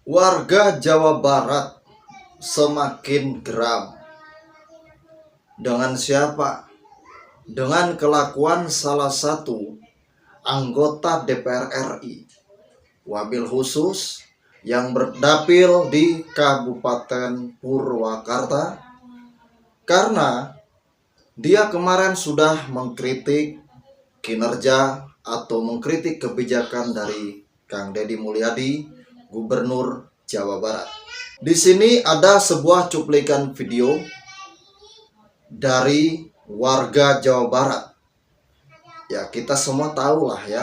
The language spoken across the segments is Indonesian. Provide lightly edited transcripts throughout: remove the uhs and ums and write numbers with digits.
Warga Jawa Barat semakin geram. Dengan siapa? Dengan kelakuan salah satu anggota DPR RI, wabil khusus yang berdapil di Kabupaten Purwakarta, karena dia kemarin sudah mengkritik kinerja atau mengkritik kebijakan dari Kang Deddy Mulyadi, Gubernur Jawa Barat. Di sini ada sebuah cuplikan video dari warga Jawa Barat. Ya, kita semua tahu lah ya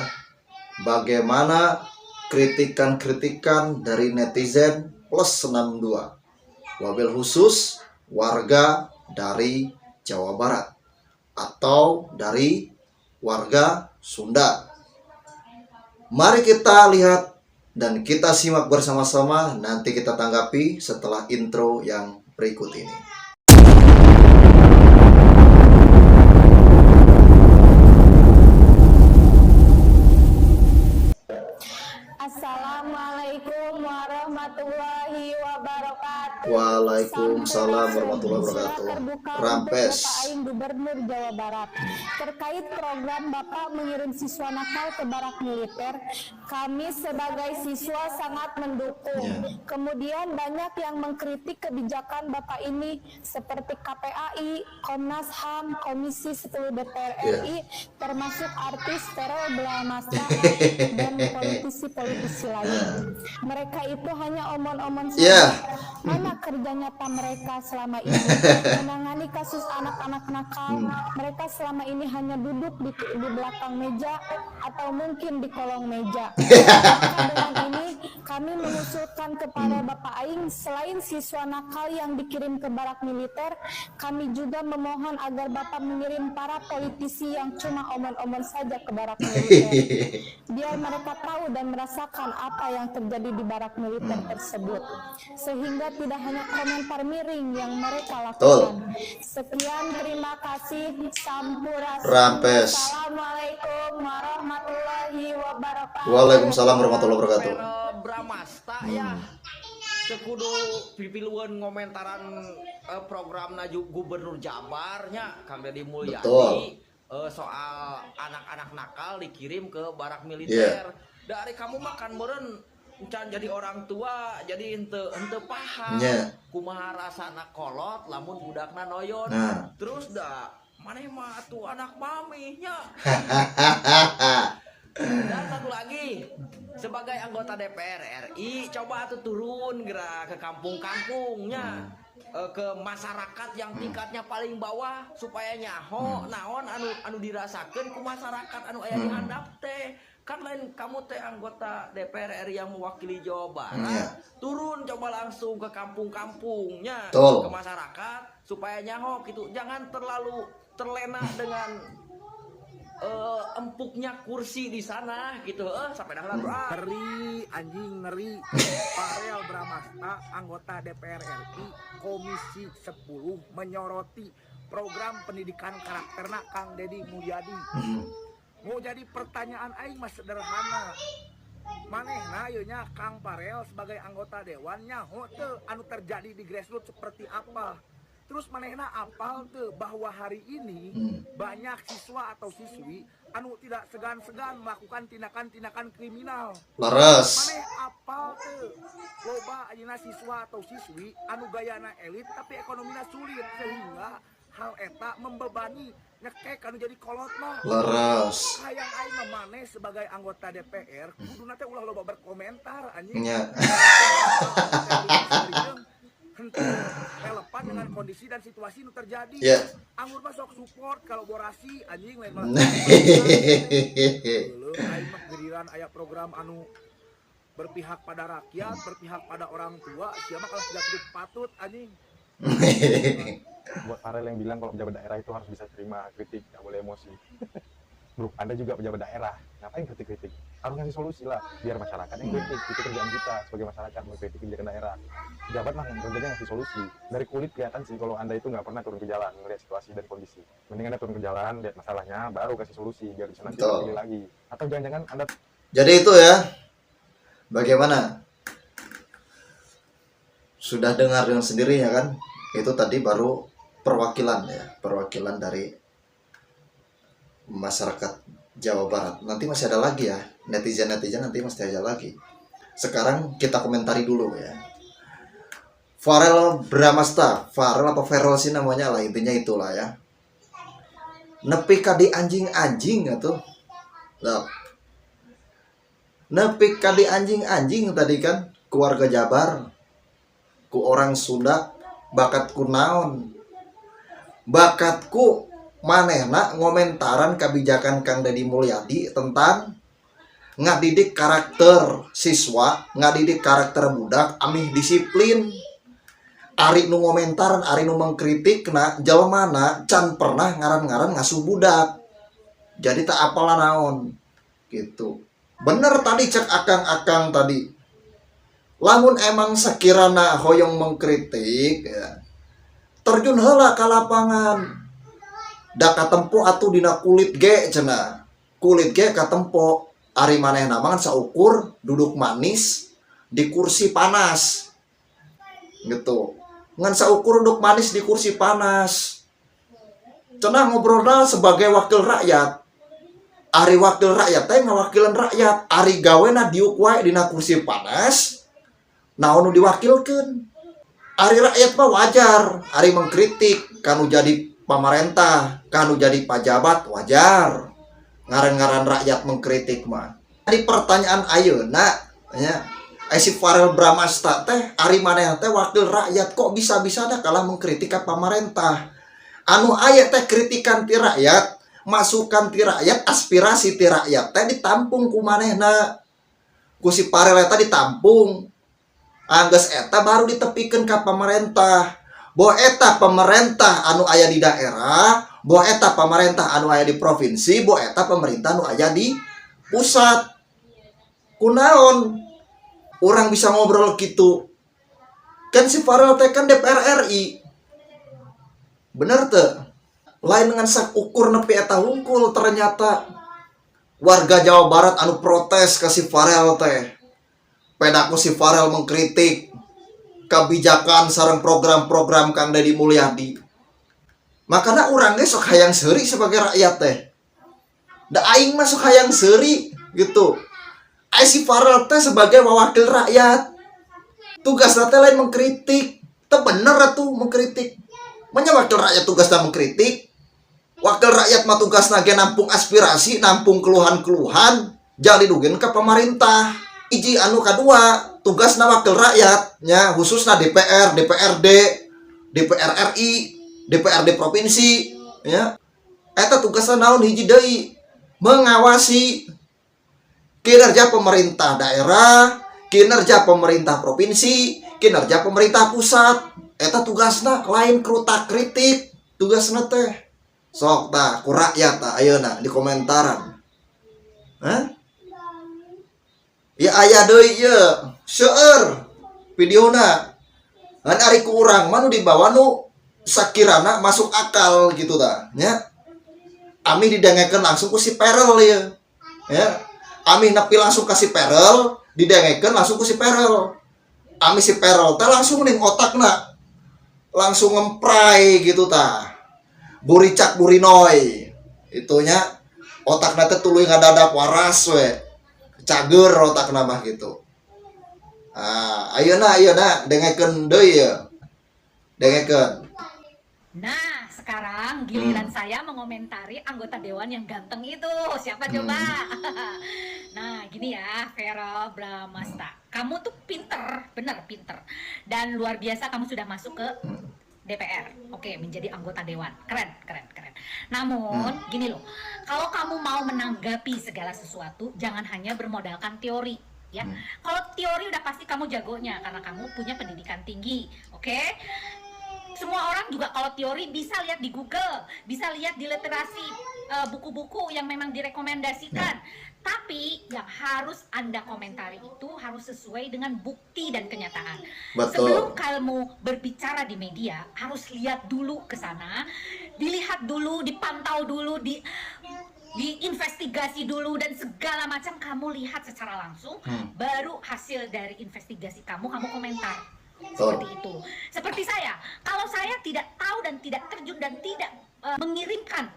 bagaimana kritikan-kritikan dari netizen plus 62. Wabil khusus warga dari Jawa Barat atau dari warga Sunda. Mari kita lihat dan kita simak bersama-sama, nanti kita tanggapi setelah intro yang berikut ini. Assalamualaikum warahmatullahi wabarakatuh. Waalaikumsalam warahmatullahi wabarakatuh. Rampes. Bapak Aing Gubernur Jawa Barat terkait program Bapak mengirim siswa nakal ke barak militer, kami sebagai siswa sangat mendukung. Kemudian banyak yang mengkritik kebijakan Bapak ini seperti KPAI, Komnas HAM, Komisi 10 DPR RI, termasuk artis Verrel Blamasta dan politisi-politisi lain. Mereka itu hanya omon-omon saja. Mana kerja nyata mereka selama ini menangani kasus anak-anak nakal? Mereka selama ini hanya duduk di belakang meja atau mungkin di kolong meja. Maka dengan ini kami mengusulkan kepada Bapak Aing, selain siswa nakal yang dikirim ke barak militer, kami juga memohon agar Bapak mengirim para politisi yang cuma omon-omon saja ke barak militer, biar mereka tahu dan merasakan apa yang terjadi di barak militer tersebut, sehingga tidak hanya komentar miring yang mereka lakukan. Sekian, terima kasih. Sampurasun. Rampes. Assalamualaikum warahmatullahi wabarakatuh. Waalaikumsalam warahmatullahi wabarakatuh. Bramasta ya sekudu pipiluan ngomentaran program Gubernur Jabarnya Kang Deddy Mulyadi, soal anak-anak nakal dikirim ke barak militer. Dari kamu makan meureun can jadi orang tua jadi ente paham kumaha rasana kolot lamun budakna noyon. Terus dah maneh mah tuh anak mamihnya. Dan satu lagi, sebagai anggota DPR RI, coba tuh turun gerak ke kampung-kampungnya, ke masyarakat yang tingkatnya paling bawah, supaya nyaho naon anu dirasakan ku masyarakat anu aya di handap teh. Kan lain kamu teh anggota DPR RI yang mewakili Jawa Barat, turun coba langsung ke kampung-kampungnya, ke masyarakat, supaya nyaho gitu. Jangan terlalu terlena dengan empuknya kursi di sana gitu, sampai dah ngeri anjing ngeri. Verrel Blamasta, anggota DPR RI Komisi 10, menyoroti program pendidikan karakterna Kang Deddy Mulyadi. Mau jadi pertanyaan aing mah sederhana, manehna yeuna nya Kang Verrel sebagai anggota dewan nyaho teu anu terjadi di grassroots seperti apa? Terus manehna apal tuh bahwa hari ini banyak siswa atau siswi anu tidak segan-segan melakukan tindakan-tindakan kriminal. Laras. Maneh apal tuh loba ayeuna siswa atau siswi anu gayana elit tapi ekonominya sulit, sehingga hal eta membebani nyekek anu jadi kolotna. Laras. Hayang aing mah maneh sebagai anggota DPR kuduna teh ulah loba berkomentar anjing. Henteu relevan dengan kondisi dan situasi nu terjadi. Anggur mah sok support kolaborasi anjing lain mah. Leuh aing mah giliran aya program anu berpihak pada rakyat, berpihak pada orang tua, sia mah kalau tidak patut anjing. Buat Verrel yang bilang kalau pejabat daerah itu harus bisa terima kritik, nggak boleh emosi. Bro, Anda juga pejabat daerah, ngapain kritik-kritik? Harus ngasih solusi lah, biar masyarakat yang kritik. Itu kerjaan kita sebagai masyarakat, mengkritik kebijakan daerah. Pejabat mah kerjanya ngasih solusi. Dari kulit kelihatan sih kalau Anda itu nggak pernah turun ke jalan, melihat situasi dan kondisi. Mending Anda turun ke jalan, lihat masalahnya, baru kasih solusi, biar bisa nanti pilih lagi. Atau jangan-jangan Anda... Jadi itu ya, bagaimana? sudah dengar dengan sendirinya kan, itu tadi baru perwakilan ya, perwakilan dari masyarakat Jawa Barat. Nanti masih ada lagi ya, netizen-netizen nanti masih ada lagi. Sekarang kita komentari dulu ya. Farel Bramasta, Farel apa Farel sih namanya lah, intinya itulah ya. Nepi ka di anjing-anjing atau lah. Nepi ka di anjing-anjing tadi kan, keluarga Jabar, ku orang Sunda, bakatku naon? Bakatku manehna ngomentaran kebijakan Kang Deddy Mulyadi tentang ngadidik karakter siswa, ngadidik karakter budak, amih disiplin. Ari nu ngomentaran, ari nu mengkritik na jelmana can pernah ngaran-ngaran ngasuh budak. Jadi tak apalah naon gitu. Bener tadi cek akang-akang tadi. Lamun emang sekirana hoyong mengkritik ya, terjun heula ka lapangan. Da katempo atuh dina kulit ge cenah. Kulit ge katempo. Ari manehna mah saukur duduk manis di kursi panas. Gitu. Ngan saukur duduk manis di kursi panas. Cenah ngobrolna sebagai wakil rakyat. Ari wakil rakyat teh ngawakilan rakyat. Ari gawena diuk wae dina kursi panas. Naon nu diwakilkeun? Ari rakyat mah wajar, ari mengkritik kanu jadi pamarentah, kanu jadi pejabat wajar. Ngaran-ngaran rakyat mengkritik mah. Di pertanyaan ayeuna nya, si Farel Bramasta teh ari maneh teh wakil rakyat kok bisa-bisana kalah mengkritik ka pamarentah. Anu aya teh kritikan ti rakyat, masukan ti rakyat, aspirasi ti rakyat teh ditampung ku manehna. Ku si Farel eta ditampung. Angges eta baru ditepikeun ka pemerintah. Bahwa eta pemerintah anu aya di daerah, bahwa eta pemerintah anu aya di provinsi, bahwa eta pemerintah anu aya di pusat. Kunaon orang bisa ngobrol gitu? Kan si Farel teh kan DPR RI. Bener teu? Lain dengan sak ukur nepi eta hungkul ternyata warga Jawa Barat anu protes ka si Farel teh. Pedaku si Farel mengkritik kebijakan sareng program-program Kang Deddy Mulyadi. Makanya orang ge sok hayang seuri sebagai rakyat teh. Da aing mah sok hayang seuri gitu. Ai si Farel teh sebagai wakil rakyat. Tugasna teh lain mengkritik. Teu bener atuh mengkritik. Manya wakil rakyat tugasna mengkritik. Wakil rakyat mah tugasna ge nampung aspirasi, nampung keluhan-keluhan, jangan didugeun ka pemerintah. Iji anu kadua tugasna wakil rakyat nya khususna DPR, DPRD, DPR RI, DPRD provinsi ya. Eta tugasna naon hiji deui? Mengawasi kinerja pemerintah daerah, kinerja pemerintah provinsi, kinerja pemerintah pusat. Eta tugasna lain krutak kritik tugasna teh. Sok tah ku rakyat tah ayeuna di komentaran. Hah? Ya aya deui ye, seueur videona. Ngan ari ku urang mah nu dibawa nu sakirana masuk akal gitu tah, nya. Ami didengekeun langsung ku si Perel ye. Ya. Ami nepi langsung ka si Perel, didengekeun langsung ku si Perel. Ami si Perel teh langsung ning otakna. Langsung ngemprai gitu tah. Buricak burinoy. Itunya otakna teh tuluy ngadadak waras we. Cager otakna mah gitu. Ayeuna dengekeun deui ya. Dengekeun. Nah, sekarang giliran saya mengomentari anggota dewan yang ganteng itu. Siapa coba? Nah, gini ya, Farel Bramasta. Kamu tuh pinter, bener pinter. Dan luar biasa kamu sudah masuk ke DPR. Oke, menjadi anggota dewan. Keren. Namun, gini loh. Kalau kamu mau menanggapi segala sesuatu, jangan hanya bermodalkan teori. Ya, kalau teori udah pasti kamu jagonya karena kamu punya pendidikan tinggi, oke? Semua orang juga kalau teori bisa lihat di Google, bisa lihat di literasi buku-buku yang memang direkomendasikan. Tapi yang harus Anda komentari itu harus sesuai dengan bukti dan kenyataan. Betul. Sebelum kamu berbicara di media, harus lihat dulu ke sana, dilihat dulu, dipantau dulu, diinvestigasi dulu dan segala macam kamu lihat secara langsung, baru hasil dari investigasi kamu komentar. Seperti itu. Seperti saya, kalau saya tidak tahu dan tidak terjun dan tidak mengirimkan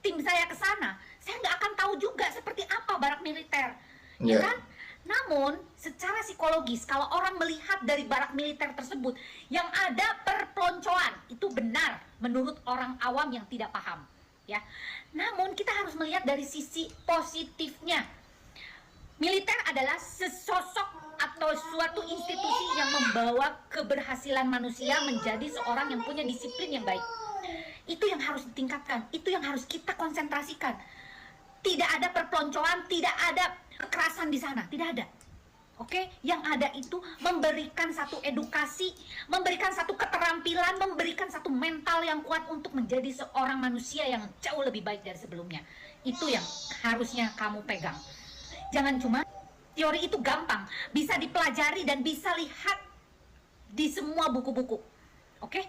tim saya ke sana, saya nggak akan tahu juga seperti apa barak militer, ya Iya. kan? Namun secara psikologis, kalau orang melihat dari barak militer tersebut yang ada perpeloncoan, itu benar menurut orang awam yang tidak paham, ya. Namun kita harus melihat dari sisi positifnya. Militer adalah sesosok atau suatu institusi yang membawa keberhasilan manusia menjadi seorang yang punya disiplin yang baik. Itu yang harus ditingkatkan, itu yang harus kita konsentrasikan. Tidak ada perpeloncoan, tidak ada kekerasan di sana, tidak ada. Oke, yang ada itu memberikan satu edukasi, memberikan satu keterampilan, memberikan satu mental yang kuat untuk menjadi seorang manusia yang jauh lebih baik dari sebelumnya. Itu yang harusnya kamu pegang. Jangan cuma teori itu gampang, bisa dipelajari dan bisa lihat di semua buku-buku. Oke?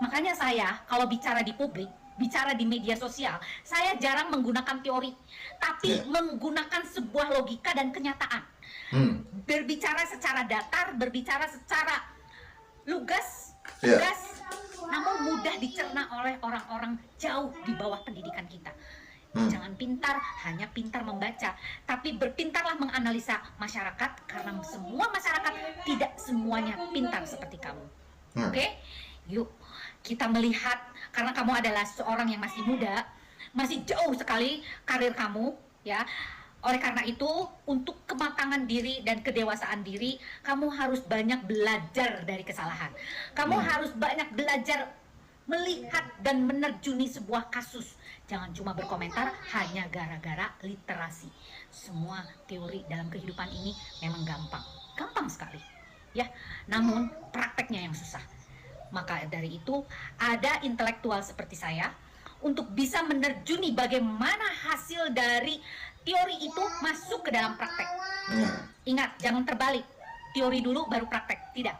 Makanya saya kalau bicara di publik, bicara di media sosial, saya jarang menggunakan teori, tapi menggunakan sebuah logika dan kenyataan. Berbicara secara datar, berbicara secara lugas, namun mudah dicerna oleh orang-orang jauh di bawah pendidikan kita. Jangan pintar, hanya pintar membaca, tapi berpintarlah menganalisa masyarakat, karena semua masyarakat tidak semuanya pintar seperti kamu. Oke? Yuk, kita melihat, karena kamu adalah seorang yang masih muda, masih jauh sekali karir kamu, ya. Oleh karena itu, untuk kematangan diri dan kedewasaan diri, kamu harus banyak belajar dari kesalahan. Kamu harus banyak belajar melihat dan menerjuni sebuah kasus. Jangan cuma berkomentar hanya gara-gara literasi. Semua teori dalam kehidupan ini memang gampang sekali, ya. Namun prakteknya yang susah. Maka dari itu ada intelektual seperti saya untuk bisa menerjuni bagaimana hasil dari teori itu masuk ke dalam praktek. Ingat, jangan terbalik. Teori dulu baru praktek. Tidak.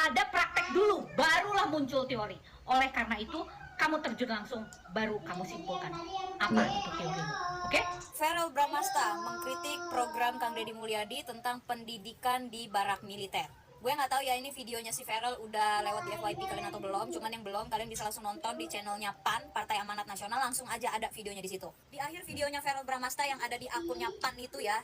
Ada praktek dulu, barulah muncul teori. Oleh karena itu, kamu terjun langsung, baru kamu simpulkan apa itu teorimu. Oke? Feral Bramasta mengkritik program Kang Deddy Mulyadi tentang pendidikan di barak militer. Gue nggak tahu ya ini videonya si Feral udah lewat di FYP kalian atau belum. Cuman yang belum, kalian bisa langsung nonton di channelnya PAN, Partai Amanat Nasional. Langsung aja ada videonya di situ. Di akhir videonya Feral Bramasta yang ada di akunnya PAN itu ya,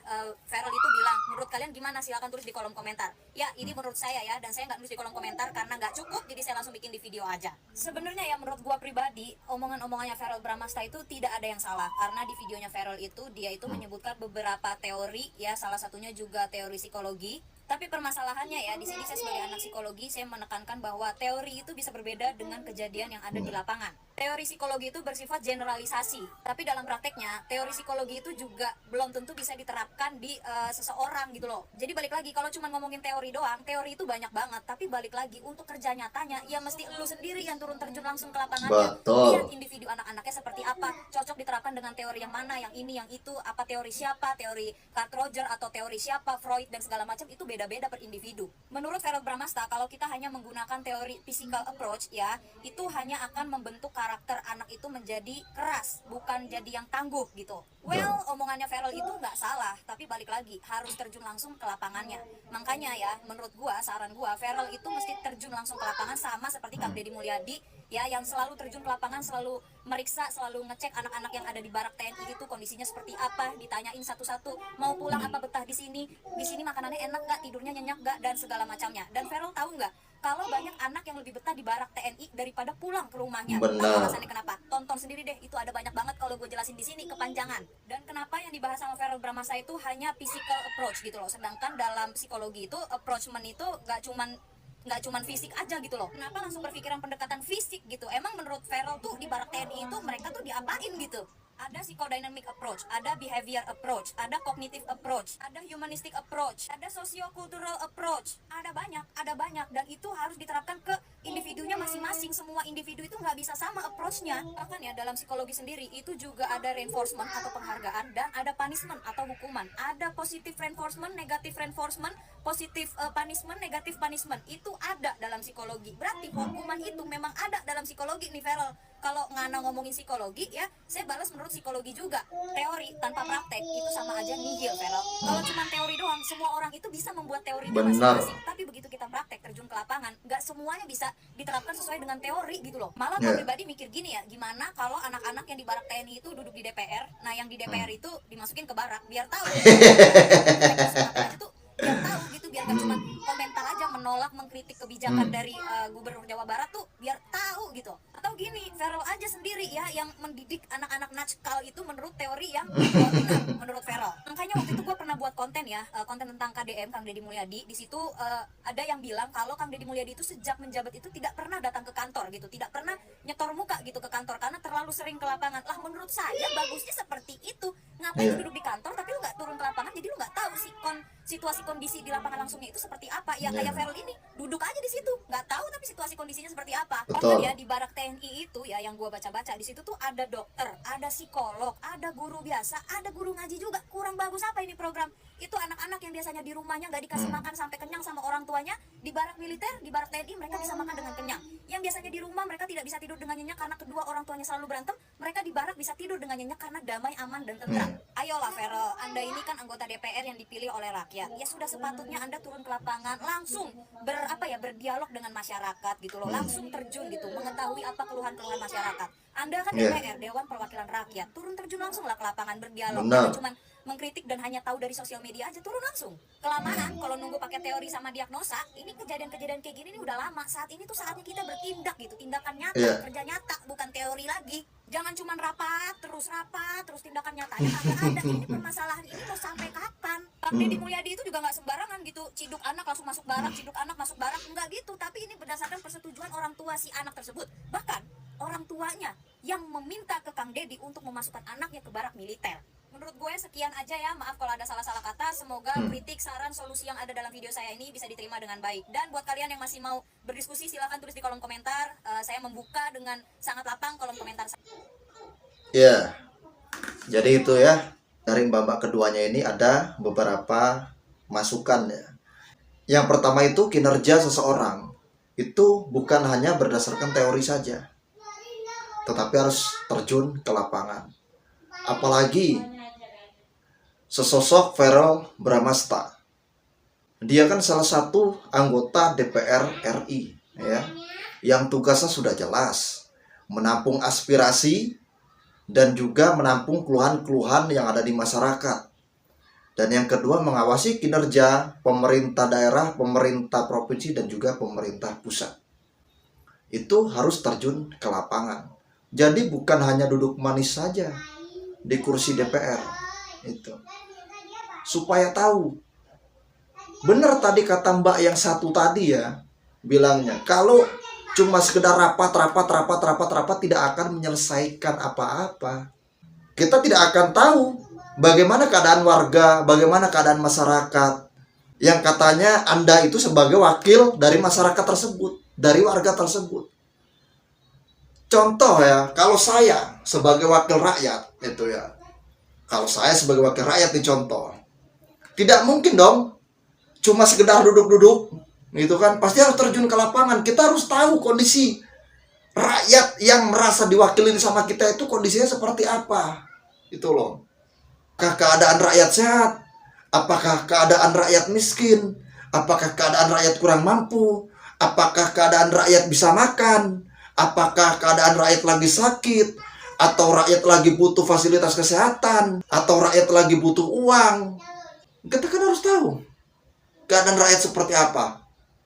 Feral itu bilang, menurut kalian gimana? Silahkan tulis di kolom komentar. Ya, ini menurut saya ya, dan saya nggak nulis di kolom komentar karena nggak cukup, jadi saya langsung bikin di video aja. Sebenarnya ya menurut gue pribadi, omongan-omongannya Feral Bramasta itu tidak ada yang salah. Karena di videonya Feral itu, dia itu menyebutkan beberapa teori ya, salah satunya juga teori psikologi. Tapi permasalahannya ya, di sini saya sebagai anak psikologi, saya menekankan bahwa teori itu bisa berbeda dengan kejadian yang ada di lapangan. Teori psikologi itu bersifat generalisasi, tapi dalam prakteknya, teori psikologi itu juga belum tentu bisa diterapkan di seseorang gitu loh. Jadi balik lagi, kalau cuma ngomongin teori doang, teori itu banyak banget, tapi balik lagi, untuk kerja nyatanya, ya mesti lu sendiri yang turun terjun langsung ke lapangannya. Lihat individu anak-anaknya seperti apa, cocok diterapkan dengan teori yang mana, yang ini, yang itu, apa teori siapa, teori Carl Roger atau teori siapa, Freud, dan segala macam, itu beda-beda per individu. Menurut Feral Bramasta, kalau kita hanya menggunakan teori physical approach ya, itu hanya akan membentuk karakter anak itu menjadi keras, bukan jadi yang tangguh gitu. Well, omongannya Feral itu nggak salah, tapi balik lagi harus terjun langsung ke lapangannya. Makanya ya, menurut gua, saran gua, Feral itu mesti terjun langsung ke lapangan sama seperti Kang Deddy Mulyadi ya, yang selalu terjun ke lapangan, selalu meriksa, selalu ngecek anak-anak yang ada di barak TNI itu kondisinya seperti apa, ditanyain satu-satu, mau pulang apa betah di sini makanannya enak nggak, tidurnya nyenyak nggak, dan segala macamnya. Dan Feral tahu nggak, kalau banyak anak yang lebih betah di barak TNI daripada pulang ke rumahnya. Tahu alasannya kenapa? Tonton sendiri deh, itu ada banyak banget kalau gue jelasin di sini kepanjangan. Dan kenapa yang dibahas sama Feral Bramasta itu hanya physical approach gitu loh, sedangkan dalam psikologi itu approachment itu nggak cuman fisik aja gitu loh. Kenapa langsung berpikiran pendekatan fisik gitu? Emang menurut Feral tuh di barak TNI itu mereka tuh diapain gitu? Ada psychodynamic approach, ada behavior approach, ada cognitive approach, ada humanistic approach, ada socio-cultural approach. Ada banyak, dan itu harus diterapkan ke individunya masing-masing. Semua individu itu nggak bisa sama approach-nya. Bahkan ya dalam psikologi sendiri itu juga ada reinforcement atau penghargaan, dan ada punishment atau hukuman. Ada positive reinforcement, negative reinforcement, positive punishment, negative punishment. Itu ada dalam psikologi. Berarti hukuman itu memang ada dalam psikologi nih Feral. Kalau Ngana ngomongin psikologi ya, saya balas menurut psikologi juga. Teori tanpa praktek itu sama aja nihil, Feral. Kalau cuma teori doang, semua orang itu bisa membuat teorinya masing-masing. Tapi begitu kita praktek, terjun ke lapangan, nggak semuanya bisa diterapkan sesuai dengan teori gitu loh. Malah Ya. gue pribadi mikir gini ya, gimana kalau anak-anak yang di barak TNI itu duduk di DPR, nah yang di DPR itu dimasukin ke barak biar tahu aja tuh, biar tahu gitu, biar gak cuma komentar aja menolak mengkritik kebijakan dari Gubernur Jawa Barat tuh, biar tahu gitu. Atau gini, Feral aja sendiri ya yang mendidik anak-anak nakal itu menurut teori yang benar menurut Feral. Makanya waktu itu gue pernah buat konten ya, konten tentang KDM, Kang Deddy Mulyadi. Di situ ada yang bilang kalau Kang Deddy Mulyadi itu sejak menjabat itu tidak pernah datang ke kantor gitu, tidak pernah nyetor muka gitu ke kantor karena terlalu sering ke lapangan. Lah menurut saya bagusnya seperti itu. Ngapain lu duduk di kantor tapi lu nggak turun ke lapangan, jadi lu nggak tahu sih situasi kondisi di lapangan langsungnya itu seperti apa. Ya kayak Feral ini duduk aja di situ, nggak tahu tapi situasi kondisinya seperti apa. Betul. Ya di barak TNI itu ya yang gua baca-baca di situ tuh ada dokter, ada psikolog, ada guru biasa, ada guru ngaji juga. Kurang bagus apa ini program? Itu anak-anak yang biasanya di rumahnya nggak dikasih makan sampai kenyang sama orang tuanya, di barak militer, di barak TNI mereka bisa makan dengan kenyang. Yang biasanya di rumah mereka tidak bisa tidur dengan nyenyak karena kedua orang tuanya selalu berantem, mereka di barak bisa tidur dengan nyenyak karena damai, aman dan tentram. Ayolah Feral, Anda ini kan anggota DPR yang dipilih oleh rakyat. Ya sudah sepatutnya Anda turun ke lapangan, langsung berdialog dengan masyarakat gitu loh, langsung terjun gitu, mengetahui apa keluhan-keluhan masyarakat. Anda kan DPR, Dewan Perwakilan Rakyat, turun terjun langsung lah ke lapangan berdialog. Benar. Jangan cuma mengkritik dan hanya tahu dari sosial media aja, turun langsung. Kelamaan kalau nunggu pakai teori sama diagnosa, ini kejadian-kejadian kayak gini ini udah lama. Saat ini tuh saatnya kita bertindak gitu, tindakan nyata, Iya. kerja nyata, bukan teori lagi. Jangan cuma rapat, terus tindakan nyatanya kagak ada. Ini permasalahan ini mau sampai kapan? Kang Deddy Mulyadi itu juga nggak sembarangan gitu, ciduk anak langsung masuk barak, ciduk anak masuk barak, enggak gitu. Tapi ini berdasarkan persetujuan orang tua si anak tersebut. Bahkan orang tuanya yang meminta ke Kang Deddy untuk memasukkan anaknya ke barak militer. Menurut gue sekian aja ya, maaf kalau ada salah-salah kata. Semoga kritik, saran, solusi yang ada dalam video saya ini bisa diterima dengan baik. Dan buat kalian yang masih mau berdiskusi, silahkan tulis di kolom komentar. Saya membuka dengan sangat lapang kolom komentar saya. Ya, jadi itu ya, dari babak keduanya ini ada beberapa masukan ya. Yang pertama itu kinerja seseorang itu bukan hanya berdasarkan teori saja, tetapi harus terjun ke lapangan. Apalagi sesosok Feral Bramasta. Dia kan salah satu anggota DPR RI ya, yang tugasnya sudah jelas, menampung aspirasi dan juga menampung keluhan-keluhan yang ada di masyarakat. Dan yang kedua, mengawasi kinerja pemerintah daerah, pemerintah provinsi, dan juga pemerintah pusat. Itu harus terjun ke lapangan. Jadi bukan hanya duduk manis saja di kursi DPR. Itu. Supaya tahu. Benar tadi kata Mbak yang satu tadi ya, bilangnya, kalau cuma sekedar rapat tidak akan menyelesaikan apa-apa. Kita tidak akan tahu bagaimana keadaan warga, bagaimana keadaan masyarakat. Yang katanya Anda itu sebagai wakil dari masyarakat tersebut, dari warga tersebut. Contoh ya, kalau saya sebagai wakil rakyat, itu ya. Kalau saya sebagai wakil rakyat nih contoh. Tidak mungkin dong cuma sekedar duduk-duduk. Itu kan pasti harus terjun ke lapangan. Kita harus tahu kondisi rakyat yang merasa diwakilin sama kita itu kondisinya seperti apa. Itu loh. Apakah keadaan rakyat sehat? Apakah keadaan rakyat miskin? Apakah keadaan rakyat kurang mampu? Apakah keadaan rakyat bisa makan? Apakah keadaan rakyat lagi sakit? Atau rakyat lagi butuh fasilitas kesehatan? Atau rakyat lagi butuh uang? Kita kan harus tahu keadaan rakyat seperti apa.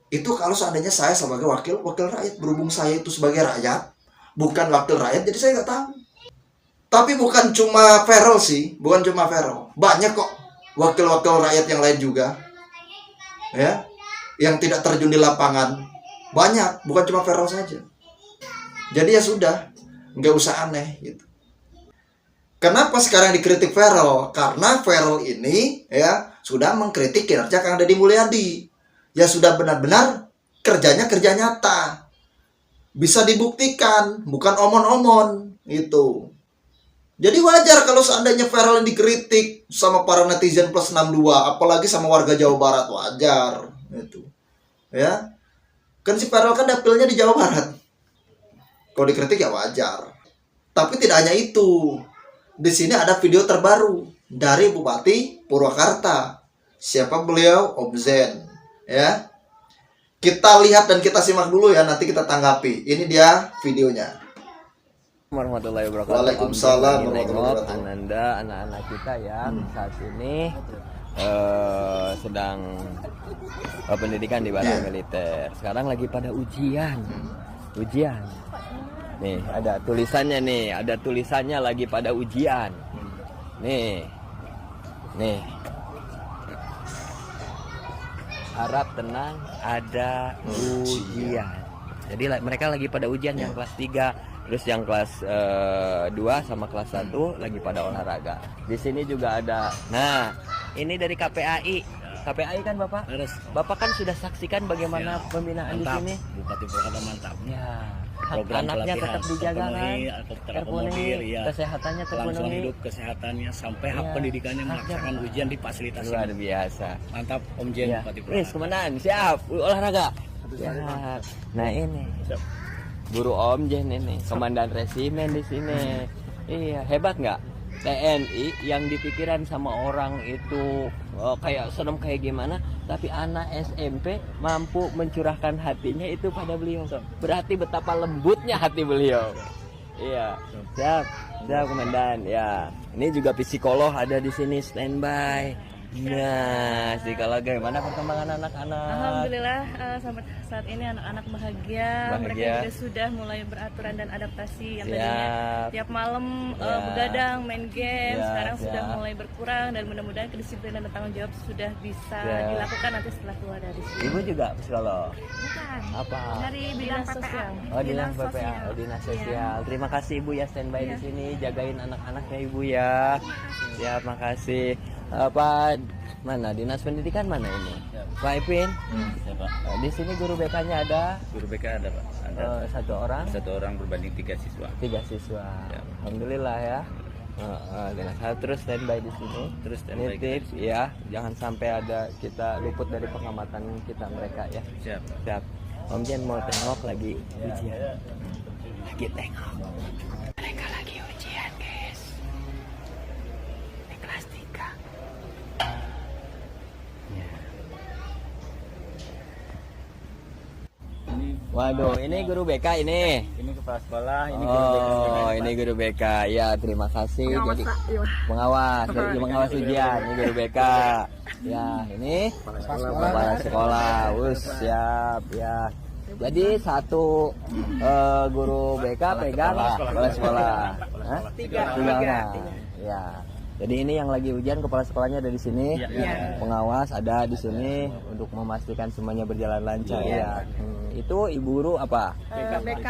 Itu kalau seandainya saya sebagai wakil rakyat, berhubung saya itu sebagai rakyat, bukan wakil rakyat, jadi saya nggak tahu. Tapi bukan cuma Feral sih, bukan cuma Feral. Banyak kok wakil-wakil rakyat yang lain juga, ya, yang tidak terjun di lapangan. Banyak, bukan cuma Feral saja. Jadi ya sudah, nggak usah aneh gitu. Kenapa sekarang dikritik Feral? Karena Feral ini ya sudah mengkritik kinerja Kang Deddy Mulyadi. Ya sudah benar-benar kerjanya kerja nyata. Bisa dibuktikan, bukan omon-omon gitu. Jadi wajar kalau seandainya Feral yang dikritik sama para netizen plus 62, apalagi sama warga Jawa Barat, wajar itu. Ya. Kan si Feral kan dapilnya di Jawa Barat. Kalau dikritik ya wajar. Tapi tidak hanya itu. Di sini ada video terbaru dari Bupati Purwakarta. Siapa beliau? Om Zen. Ya. Kita lihat dan kita simak dulu ya, nanti kita tanggapi. Ini dia videonya. Warahmatullahi wabarakatuh. Waalaikumsalam Om Jin lagi warahmatullahi nengok wabarakatuh. Ananda, anak-anak kita yang saat ini sedang pendidikan di Barak Iya. Militer. Sekarang lagi pada ujian. Ujian. Nih, ada tulisannya nih, ada tulisannya lagi pada ujian. Nih. Nih. Harap tenang, ada ujian. Jadi mereka lagi pada ujian yang kelas 3, terus yang kelas 2 sama kelas 1 lagi pada olahraga. Di sini juga ada. Nah, ini dari KPAI. KPAI kan Bapak? Bapak kan sudah saksikan bagaimana pembinaan di sini. Bupati Purwakarta mantap. Ya, hak Program anaknya pelatihan tetap dijaga kan, terpenuhi, terakomodir, ya. kesehatannya Kelangsungan terpenuhi. hidup, kesehatannya, sampai hak Iya. pendidikannya Haknya melaksanakan ujian difasilitasi. Luar biasa. Mantap Om Jen Ya. Bupati Wis, Purwakarta. kemenangan, siap, olahraga. Siap. Nah ini, Guru Om Jen ini, komandan resimen di sini. Iya, hebat nggak? TNI yang dipikiran sama orang itu kayak serem kayak gimana, tapi anak SMP mampu mencurahkan hatinya itu pada beliau. Berarti betapa lembutnya hati beliau. Iya, siap, siap komandan. Ya, ini juga psikolog ada di sini standby. Nah, psikolog gimana perkembangan anak-anak? Alhamdulillah sampai saat ini anak-anak bahagia. Mereka Bahagia. juga sudah mulai beraturan dan adaptasi yang Siap. tadinya tiap malam Ya. begadang main game, Ya, sekarang siap. sudah mulai berkurang dan mudah-mudahan kedisiplinan dan tanggung jawab sudah bisa Ya. dilakukan nanti setelah keluar dari sini. Ibu juga psikolog. Bukan. Apa? Dari bidang sosial. Oh, dinas PPA, oh, dinas sosial. Terima kasih Ibu ya standby di sini, jagain anak-anaknya Ibu ya. Siap, makasih. Apa mana dinas pendidikan mana ini? Pak Ipin. Ya, Pak. Di sini guru BK-nya ada Guru BK ada Pak. Ada satu orang, satu orang berbanding 3 siswa. 3 siswa. Ya. Alhamdulillah ya. Dinas saya terus standby di sini. Terus standby Nitip ya, jangan sampai ada kita luput dari pengamatan kita mereka ya. Siap. Siap. Om Jen mau tengok lagi ujian. Lagi tengok. Mereka lagi ujian, guys. Ini kelas 3. Ya. Waduh, ini guru BK ini. Ini kepala sekolah, Oh, ini guru BK. Ya, terima kasih. Jadi pengawas, dari pengawas ujian. Ini guru BK. Ya, ini kepala sekolah. Siap ya. Jadi satu guru BK pegang kepala sekolah. Hah? Tiga orang. Ya. Jadi ini yang lagi ujian kepala sekolahnya ada di sini. Pengawas ada di sini untuk memastikan semuanya berjalan lancar ya. Itu ibu guru apa? BK.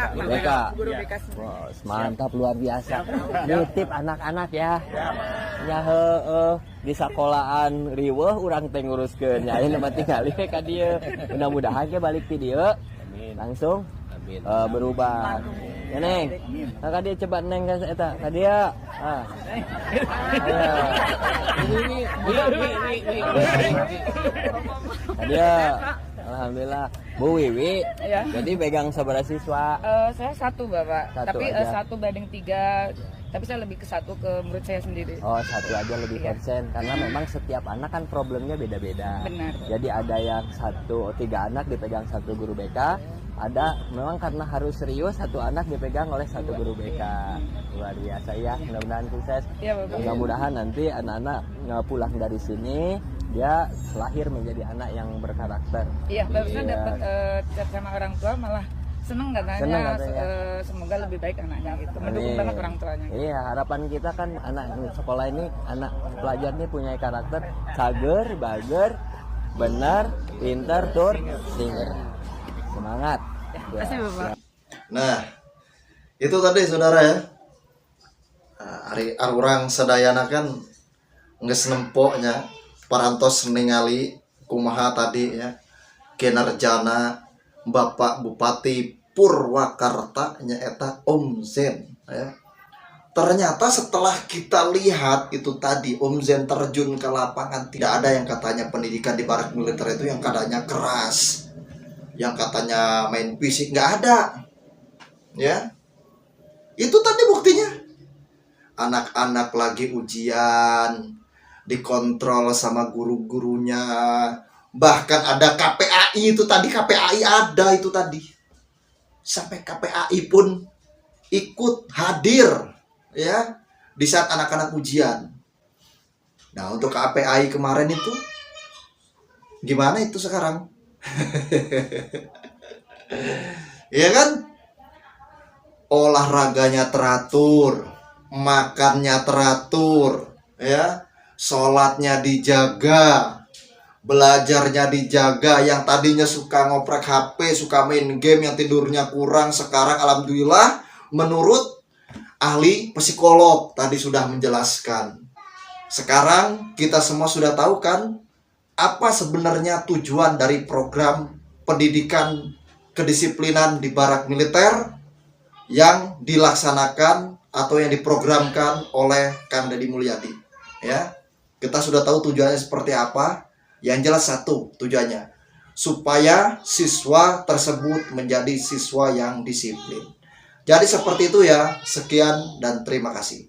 Guru BK. Wah, mantap luar biasa. Nitip anak-anak ya. Ya di sekolahan riweuh urang teh nguruskeun nya. Ayeuna mah tinggal ka dieu. Mudah-mudahan ke balik video langsung berubah. Ya Neng, kakak dia coba Neng kan eta, ka dia. Dia, alhamdulillah. Bu Wiwi, jadi pegang saudara siswa. Saya satu Bapak, Satu tapi aja. satu banding 3. Tapi saya lebih ke satu ke menurut saya sendiri. Oh, satu aja lebih konsen karena memang setiap anak kan problemnya beda-beda. Benar. Jadi ada yang 3 anak dipegang satu guru BK, ada memang karena harus serius satu anak dipegang oleh satu guru BK. Luar biasa ya, mudah-mudahan sukses. Iya, Bapak. Mudah-mudahan nanti anak-anak pulang dari sini dia lahir menjadi anak yang berkarakter. Iya, barusan Iya. dapat chat sama orang tua malah seneng katanya, Seneng katanya. semoga lebih baik anaknya gitu. Mendukung Amin. banget orang tuanya. Iya, harapan kita kan anak sekolah ini, anak pelajar ini punya karakter cager, bager, benar, pintar, tur, singer. Semangat. Terima kasih Bapak. Nah, itu tadi saudara ya. Ari orang sadayana kan geus nempoknya parantos ningali kumaha tadi ya kinerjana Bapak Bupati Purwakarta nyaeta Om Zen ya. Ternyata setelah kita lihat itu tadi Om Zen terjun ke lapangan, tidak ada yang katanya pendidikan di barak militer itu yang katanya keras, yang katanya main fisik, nggak ada ya. Itu tadi buktinya, anak-anak lagi ujian dikontrol sama guru-gurunya, Bahkan ada KPAI itu tadi, KPAI ada itu tadi. Sampai KPAI pun ikut hadir ya di saat anak-anak ujian. Nah, untuk KPAI kemarin itu gimana itu sekarang? Iya kan? Olahraganya teratur, makannya teratur, ya, sholatnya dijaga, belajarnya dijaga. Yang tadinya suka ngoprek HP, suka main game, yang tidurnya kurang, sekarang alhamdulillah menurut ahli psikolog tadi sudah menjelaskan. Sekarang kita semua sudah tahu kan apa sebenarnya tujuan dari program pendidikan kedisiplinan di barak militer yang dilaksanakan atau yang diprogramkan oleh Kang Deddy Mulyadi. Ya, kita sudah tahu tujuannya seperti apa. Yang jelas satu tujuannya, supaya siswa tersebut menjadi siswa yang disiplin. Jadi seperti itu ya. Sekian dan terima kasih.